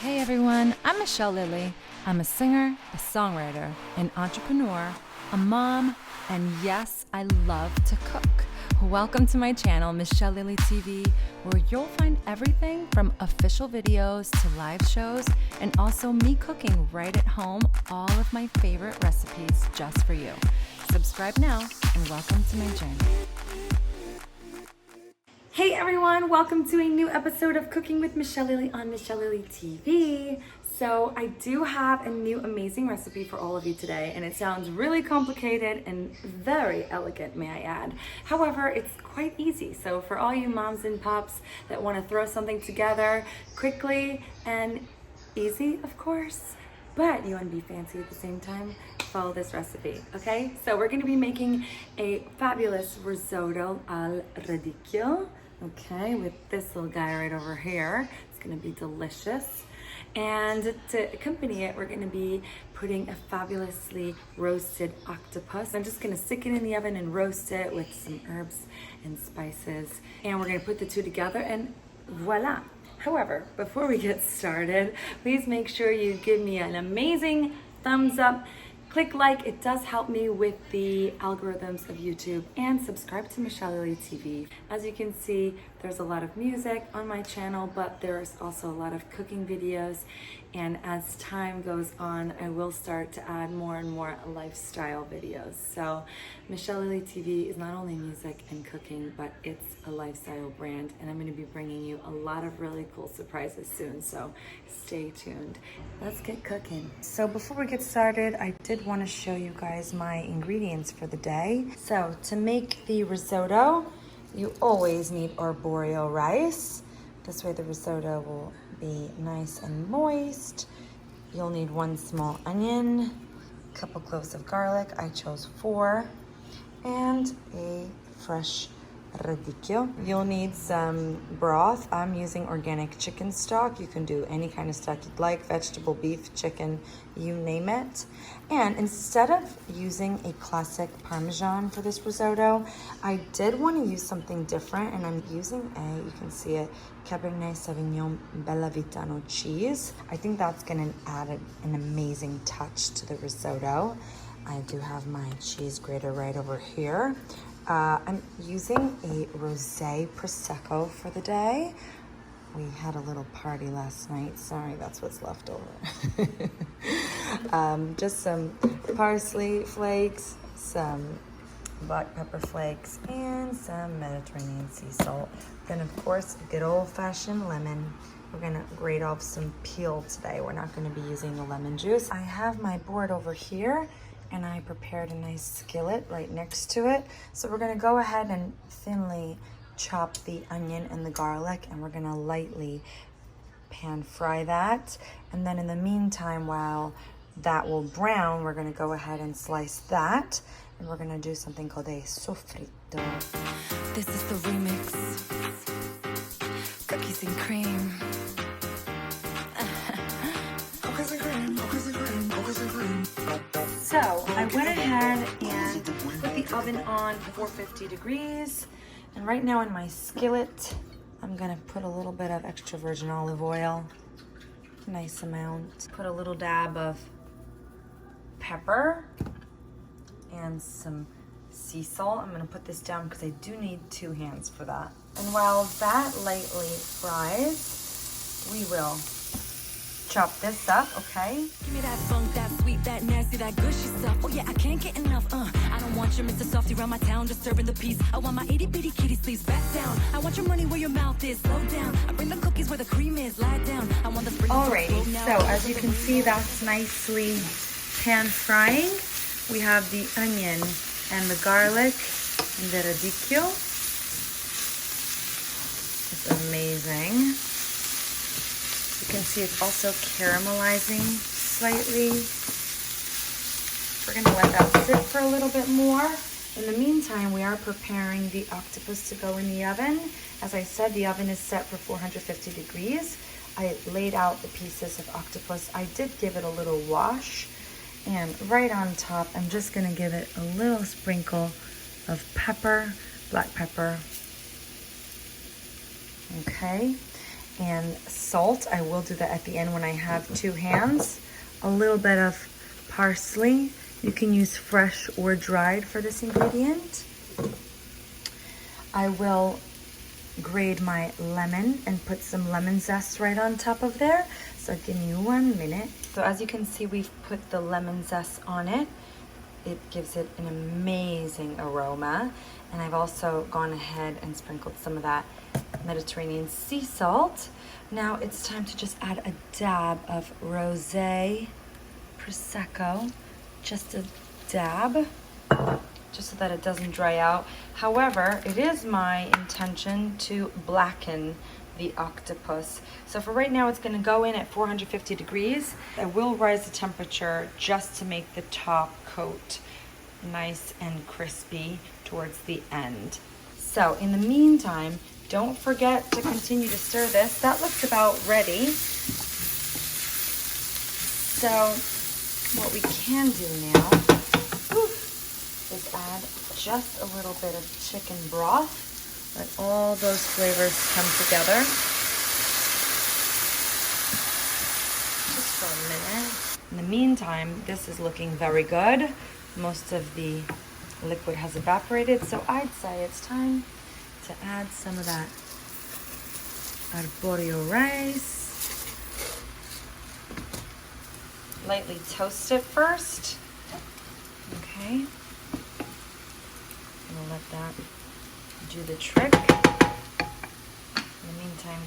Hey everyone, I'm Michelle Lilly. I'm a singer, a songwriter, an entrepreneur, a mom, and yes, I love to cook. Welcome to my channel, Michelle Lilly TV, where you'll find everything from official videos to live shows, and also me cooking right at home all of my favorite recipes just for you. Subscribe now, and welcome to my journey. Hey everyone, welcome to a new episode of Cooking with Michelle Lilly on Michelle Lilly TV. So I do have a new amazing recipe for all of you today, and it sounds really complicated and very elegant, may I add. However, it's quite easy. So for all you moms and pops that want to throw something together quickly and easy, of course, but you want to be fancy at the same time, follow this recipe, okay? So we're going to be making a fabulous risotto al radicchio, okay, with this little guy right over here. It's going to be delicious. And to accompany it, we're going to be putting a fabulously roasted octopus. I'm just going to stick it in the oven and roast it with some herbs and spices. And we're going to put the two together and voila. However, before we get started, please make sure you give me an amazing thumbs up. Click like, it does help me with the algorithms of YouTube, and subscribe to Michelle Lilly TV. As you can see, there's a lot of music on my channel, but there's also a lot of cooking videos. And as time goes on, I will start to add more and more lifestyle videos. So Michelle Lilly TV is not only music and cooking, but it's a lifestyle brand. And I'm gonna be bringing you a lot of really cool surprises soon. So stay tuned. Let's get cooking. So before we get started, I did want to show you guys my ingredients for the day. So to make the risotto, you always need arborio rice. This way the risotto will be nice and moist. You'll need 1 small onion, a couple cloves of garlic, I chose 4, and a fresh radicchio. You'll need some broth. I'm using organic chicken stock. You can do any kind of stock you'd like, vegetable, beef, chicken, you name it. And instead of using a classic Parmesan for this risotto, I did want to use something different, and I'm using you can see it, Cabernet Sauvignon Bellavitano cheese. I think that's going to add an amazing touch to the risotto. I do have my cheese grater right over here. I'm using a rosé prosecco for the day. We had a little party last night. Sorry, that's what's left over. Just some parsley flakes, some black pepper flakes, and some Mediterranean sea salt. Then, of course, good old-fashioned lemon. We're gonna grate off some peel today. We're not gonna be using the lemon juice. I have my board over here, and I prepared a nice skillet right next to it. So we're gonna go ahead and thinly chop the onion and the garlic, and we're gonna lightly pan fry that. And then in the meantime, while that will brown, we're gonna go ahead and slice that, and we're gonna do something called a sofrito. This is the remix. Cookies and cream. Cookies and cream, cookies and cream, cookies and cream. So I went ahead and put the oven on 450 degrees. And right now in my skillet, I'm gonna put a little bit of extra virgin olive oil, nice amount. Put a little dab of pepper and some sea salt. I'm gonna put this down because I do need 2 hands for that. And while that lightly fries, we will chop this up, okay? Give me that funk, that sweet, that nasty, that gushy stuff. Oh yeah, I can't get enough. I don't want your Mr. Softy around my town disturbing the peace. I want my itty bitty kitty sleeves back down. I want your money where your mouth is. Slow down. I bring the cookies where the cream is. Lie down. I want the spring. Alrighty, so as you can see, that's nicely pan frying. We have the onion and the garlic and the radicchio. It's amazing. You can see it's also caramelizing slightly. We're gonna let that sit for a little bit more. In the meantime, we are preparing the octopus to go in the oven. As I said, the oven is set for 450 degrees. I laid out the pieces of octopus. I did give it a little wash. And right on top, I'm just gonna give it a little sprinkle of pepper, black pepper. Okay. and salt. I will do that at the end when I have two hands. A little bit of parsley. You can use fresh or dried for this ingredient. I will grate my lemon and put some lemon zest right on top of there. So give me 1 minute. So as you can see, we've put the lemon zest on it. It gives it an amazing aroma. And I've also gone ahead and sprinkled some of that Mediterranean sea salt. Now it's time to just add a dab of rosé Prosecco. Just a dab, just so that it doesn't dry out. However, it is my intention to blacken the octopus. So for right now, it's gonna go in at 450 degrees. I will rise the temperature just to make the top coat nice and crispy towards the end. So in the meantime, don't forget to continue to stir this. That looks about ready. So what we can do now is add just a little bit of chicken broth. Let all those flavors come together. Just for a minute. In the meantime, this is looking very good. Most of the liquid has evaporated, so I'd say it's time to add some of that arborio rice. Lightly toast it first. Okay. I'm gonna let that do the trick. In the meantime,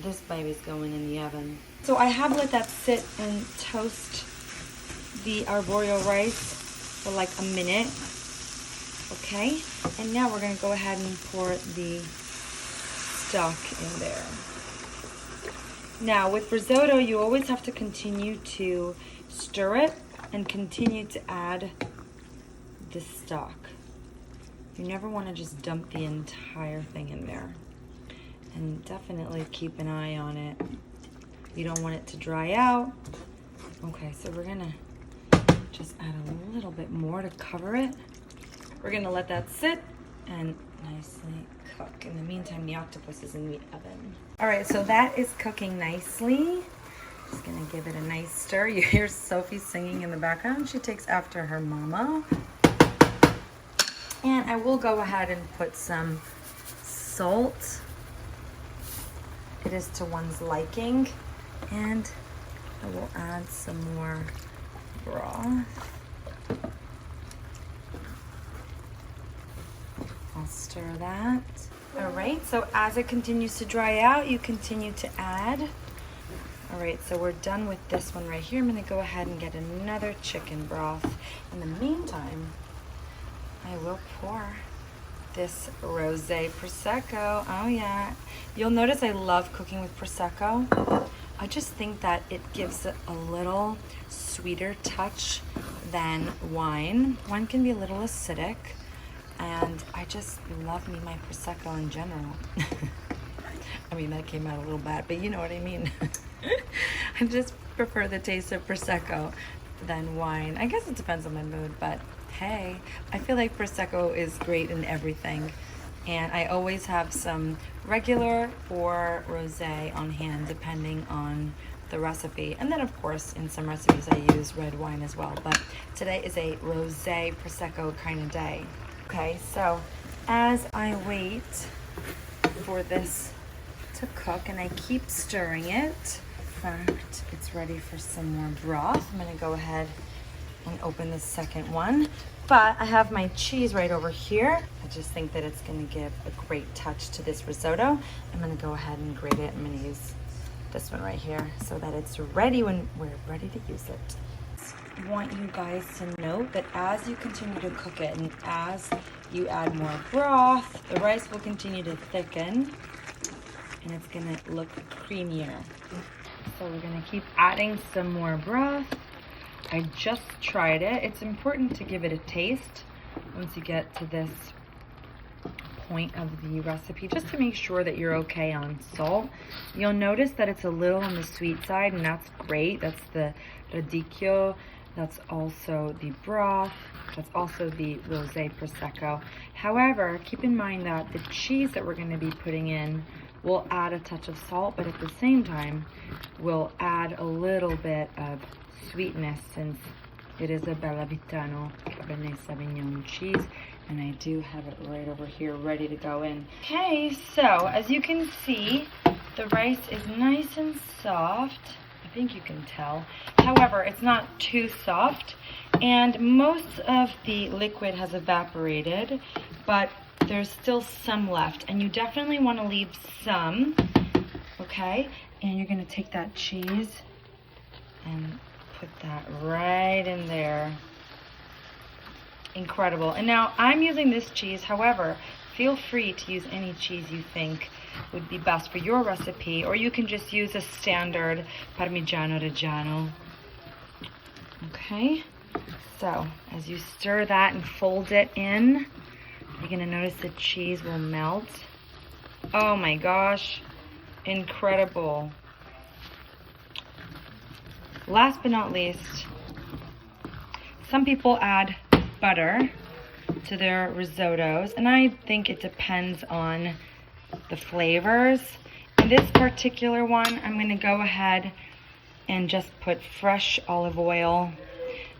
this baby's going in the oven. So I have let that sit and toast the arborio rice for like a minute. Okay. And now we're gonna go ahead and pour the stock in there. Now with risotto, you always have to continue to stir it and continue to add the stock. You never want to just dump the entire thing in there. And definitely keep an eye on it. You don't want it to dry out. Okay, so we're gonna just add a little bit more to cover it. We're gonna let that sit and nicely cook. In the meantime, the octopus is in the oven. All right, so that is cooking nicely. Just gonna give it a nice stir. You hear Sophie singing in the background. She takes after her mama. And I will go ahead and put some salt. It is to one's liking. And I will add some more broth. I'll stir that. All right, so as it continues to dry out, you continue to add. All right, so we're done with this one right here. I'm gonna go ahead and get another chicken broth. In the meantime, I will pour this rosé Prosecco. Oh yeah. You'll notice I love cooking with Prosecco. I just think that it gives it a little sweeter touch than wine. Wine can be a little acidic, and I just love me my Prosecco in general. I mean, that came out a little bad, but you know what I mean. I just prefer the taste of Prosecco than wine. I guess it depends on my mood, but hey, I feel like Prosecco is great in everything. And I always have some regular or rosé on hand depending on the recipe. And then of course in some recipes I use red wine as well. But today is a rosé Prosecco kind of day. Okay, so as I wait for this to cook and I keep stirring it, in fact, it's ready for some more broth. I'm gonna go ahead and open the second one. But I have my cheese right over here. I just think that it's gonna give a great touch to this risotto. I'm gonna go ahead and grate it. I'm gonna use this one right here so that it's ready when we're ready to use it. I want you guys to note that as you continue to cook it and as you add more broth, the rice will continue to thicken and it's gonna look creamier. So we're gonna keep adding some more broth. I just tried it. It's important to give it a taste once you get to this point of the recipe, just to make sure that you're okay on salt. You'll notice that it's a little on the sweet side, and that's great. That's the radicchio. That's also the broth. That's also the rosé Prosecco. However, keep in mind that the cheese that we're going to be putting in we'll add a touch of salt, but at the same time, we'll add a little bit of sweetness since it is a Bellavitano Cabernet Sauvignon cheese, and I do have it right over here ready to go in. Okay, so as you can see, the rice is nice and soft. I think you can tell. However, it's not too soft, and most of the liquid has evaporated, but there's still some left, and you definitely want to leave some, okay? And you're going to take that cheese and put that right in there. Incredible. And now I'm using this cheese. However, feel free to use any cheese you think would be best for your recipe, or you can just use a standard Parmigiano Reggiano. Okay, so as you stir that and fold it in, you're going to notice the cheese will melt. Oh my gosh, incredible. Last but not least, some people add butter to their risottos, and I think it depends on the flavors. In this particular one, I'm going to go ahead and just put fresh olive oil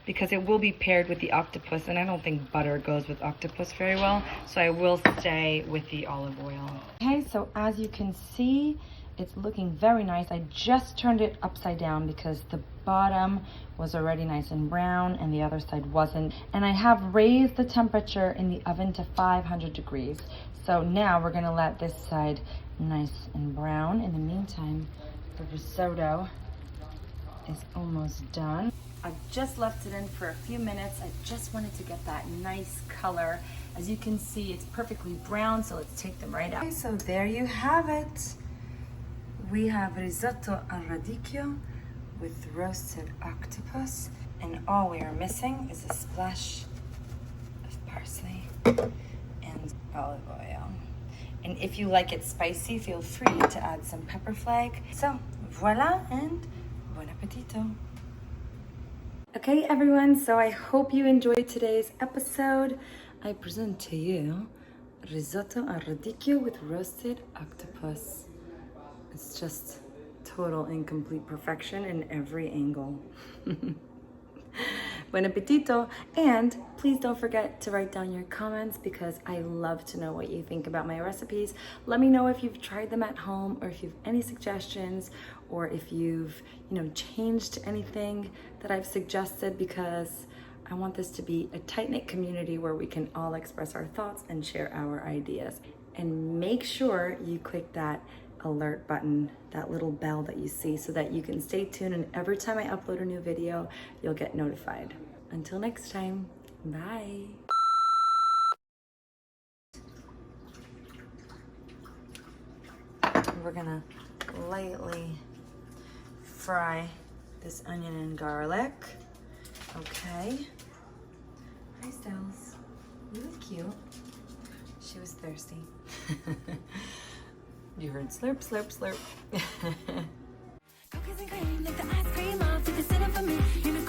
because it will be paired with the octopus, and I don't think butter goes with octopus very well, so I will stay with the olive oil. Okay, so as you can see, it's looking very nice. I just turned it upside down because the bottom was already nice and brown and the other side wasn't. And I have raised the temperature in the oven to 500 degrees. So now we're gonna let this side nice and brown. In the meantime, the risotto is almost done. I've just left it in for a few minutes. I just wanted to get that nice color. As you can see, it's perfectly brown, so let's take them right out. Okay, so there you have it. We have risotto al radicchio with roasted octopus, and all we are missing is a splash of parsley and olive oil. And if you like it spicy, feel free to add some pepper flake. So voila, and buon appetito. Okay everyone, so I hope you enjoyed today's episode. I present to you risotto al radicchio with roasted octopus. It's just total incomplete perfection in every angle. Buen appetito! And please don't forget to write down your comments because I love to know what you think about my recipes. Let me know if you've tried them at home, or if you have any suggestions, or if you've, changed anything that I've suggested, because I want this to be a tight-knit community where we can all express our thoughts and share our ideas. And make sure you click that alert button, that little bell that you see, so that you can stay tuned, and every time I upload a new video, you'll get notified. Until next time, bye. We're gonna lightly fry this onion and garlic. Okay. Hi, Styles. You look cute. She was thirsty. You heard slurp, slurp, slurp. Cookies and cream, like the ice cream, I'll take a sip for me. You know,